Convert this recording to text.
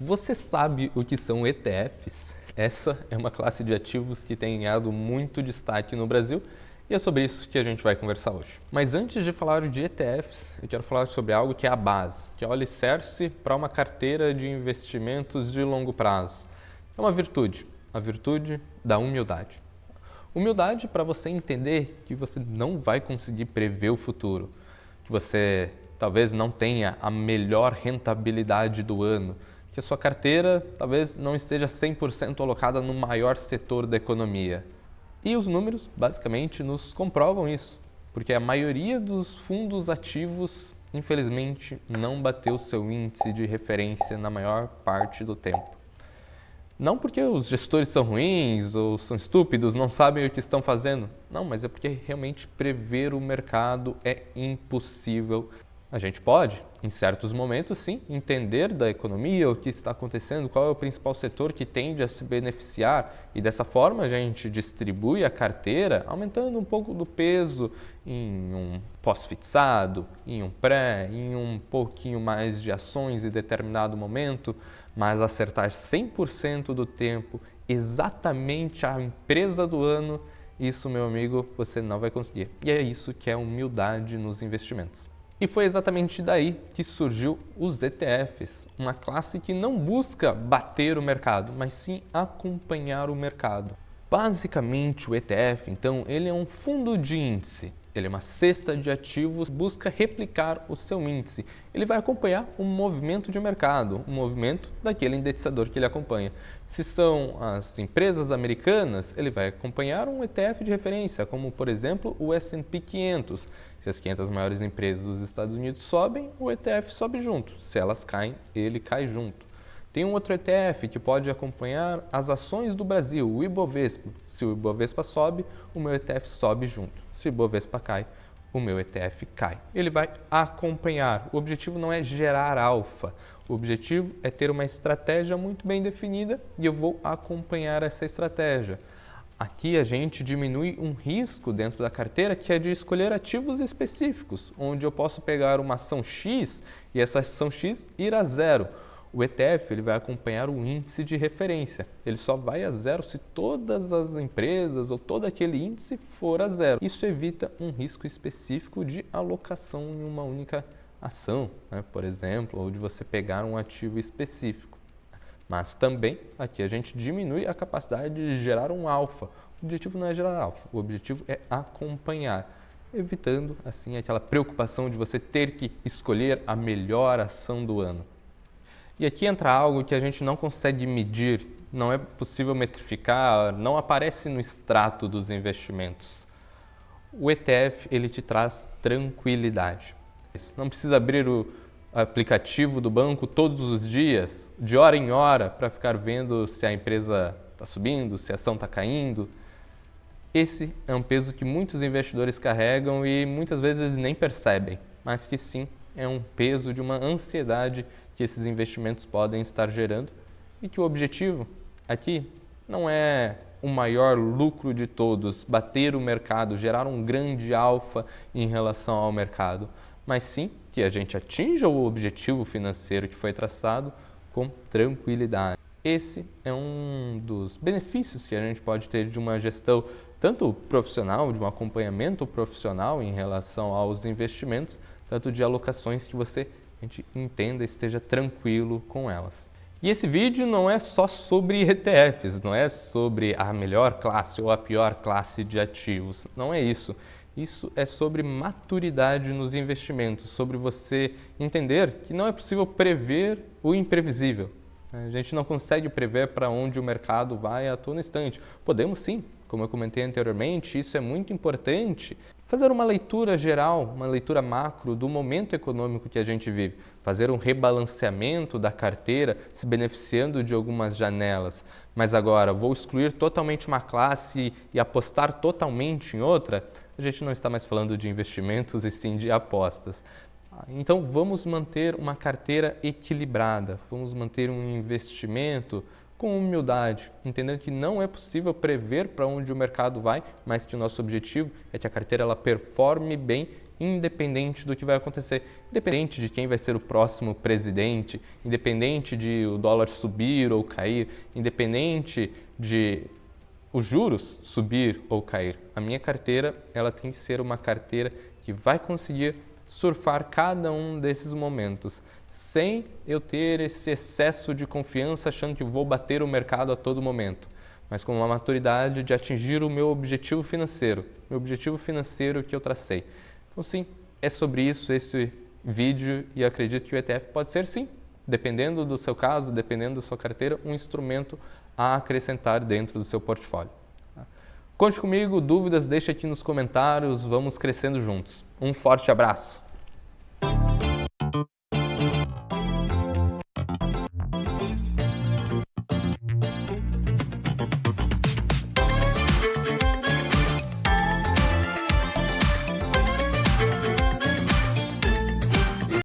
Você sabe o que são ETFs? Essa é uma classe de ativos que tem ganhado muito destaque no Brasil e é sobre isso que a gente vai conversar hoje. Mas antes de falar de ETFs, eu quero falar sobre algo que é a base, que é o alicerce para uma carteira de investimentos de longo prazo. É uma virtude, a virtude da humildade. Humildade para você entender que você não vai conseguir prever o futuro, que você talvez não tenha a melhor rentabilidade do ano, que a sua carteira talvez não esteja 100% alocada no maior setor da economia. E os números basicamente nos comprovam isso, porque a maioria dos fundos ativos, infelizmente, não bateu seu índice de referência na maior parte do tempo. Não porque os gestores são ruins ou são estúpidos, não sabem o que estão fazendo. Não, mas é porque realmente prever o mercado é impossível. A gente pode, em certos momentos, sim, entender da economia, o que está acontecendo, qual é o principal setor que tende a se beneficiar e dessa forma a gente distribui a carteira, aumentando um pouco do peso em um pós-fixado, em um pré, em um pouquinho mais de ações em determinado momento, mas acertar 100% do tempo exatamente a empresa do ano, isso, meu amigo, você não vai conseguir. E é isso que é humildade nos investimentos. E foi exatamente daí que surgiu os ETFs, uma classe que não busca bater o mercado, mas sim acompanhar o mercado. Basicamente, o ETF, então, ele é um fundo de índice. Ele é uma cesta de ativos que busca replicar o seu índice. Ele vai acompanhar o movimento de mercado, o movimento daquele indexador que ele acompanha. Se são as empresas americanas, ele vai acompanhar um ETF de referência, como, por exemplo, o S&P 500. Se as 500 maiores empresas dos Estados Unidos sobem, o ETF sobe junto. Se elas caem, ele cai junto. Tem um outro ETF que pode acompanhar as ações do Brasil, o Ibovespa. Se o Ibovespa sobe, o meu ETF sobe junto. Se o Ibovespa cai, o meu ETF cai. Ele vai acompanhar. O objetivo não é gerar alfa. O objetivo é ter uma estratégia muito bem definida e eu vou acompanhar essa estratégia. Aqui a gente diminui um risco dentro da carteira que é de escolher ativos específicos, onde eu posso pegar uma ação X e essa ação X ir a zero. O ETF ele vai acompanhar o índice de referência. Ele só vai a zero se todas as empresas ou todo aquele índice for a zero. Isso evita um risco específico de alocação em uma única ação, né? Por exemplo, ou de você pegar um ativo específico. Mas também aqui a gente diminui a capacidade de gerar um alfa. O objetivo não é gerar alfa, o objetivo é acompanhar, evitando assim aquela preocupação de você ter que escolher a melhor ação do ano. E aqui entra algo que a gente não consegue medir, não é possível metrificar, não aparece no extrato dos investimentos. O ETF ele te traz tranquilidade. Não precisa abrir o aplicativo do banco todos os dias, de hora em hora, para ficar vendo se a empresa está subindo, se a ação está caindo. Esse é um peso que muitos investidores carregam e muitas vezes nem percebem, mas que sim é um peso de uma ansiedade que esses investimentos podem estar gerando e que o objetivo aqui não é o maior lucro de todos, bater o mercado, gerar um grande alfa em relação ao mercado, mas sim que a gente atinja o objetivo financeiro que foi traçado com tranquilidade. Esse é um dos benefícios que a gente pode ter de uma gestão tanto profissional, de um acompanhamento profissional em relação aos investimentos, tanto de alocações que você a gente entenda e esteja tranquilo com elas. E esse vídeo não é só sobre ETFs, não é sobre a melhor classe ou a pior classe de ativos, não é isso. Isso é sobre maturidade nos investimentos, sobre você entender que não é possível prever o imprevisível. A gente não consegue prever para onde o mercado vai a todo instante. Podemos sim, como eu comentei anteriormente, isso é muito importante. Fazer uma leitura geral, uma leitura macro do momento econômico que a gente vive. Fazer um rebalanceamento da carteira, se beneficiando de algumas janelas. Mas agora, vou excluir totalmente uma classe e apostar totalmente em outra? A gente não está mais falando de investimentos e sim de apostas. Então, vamos manter uma carteira equilibrada, vamos manter um investimento com humildade, entendendo que não é possível prever para onde o mercado vai, mas que o nosso objetivo é que a carteira ela performe bem independente do que vai acontecer, independente de quem vai ser o próximo presidente, independente de o dólar subir ou cair, independente de os juros subir ou cair. A minha carteira, ela tem que ser uma carteira que vai conseguir surfar cada um desses momentos, sem eu ter esse excesso de confiança achando que vou bater o mercado a todo momento, mas com uma maturidade de atingir o meu objetivo financeiro que eu tracei. Então sim, é sobre isso esse vídeo e acredito que o ETF pode ser sim, dependendo do seu caso, dependendo da sua carteira, um instrumento a acrescentar dentro do seu portfólio. Conte comigo, dúvidas deixe aqui nos comentários, vamos crescendo juntos. Um forte abraço!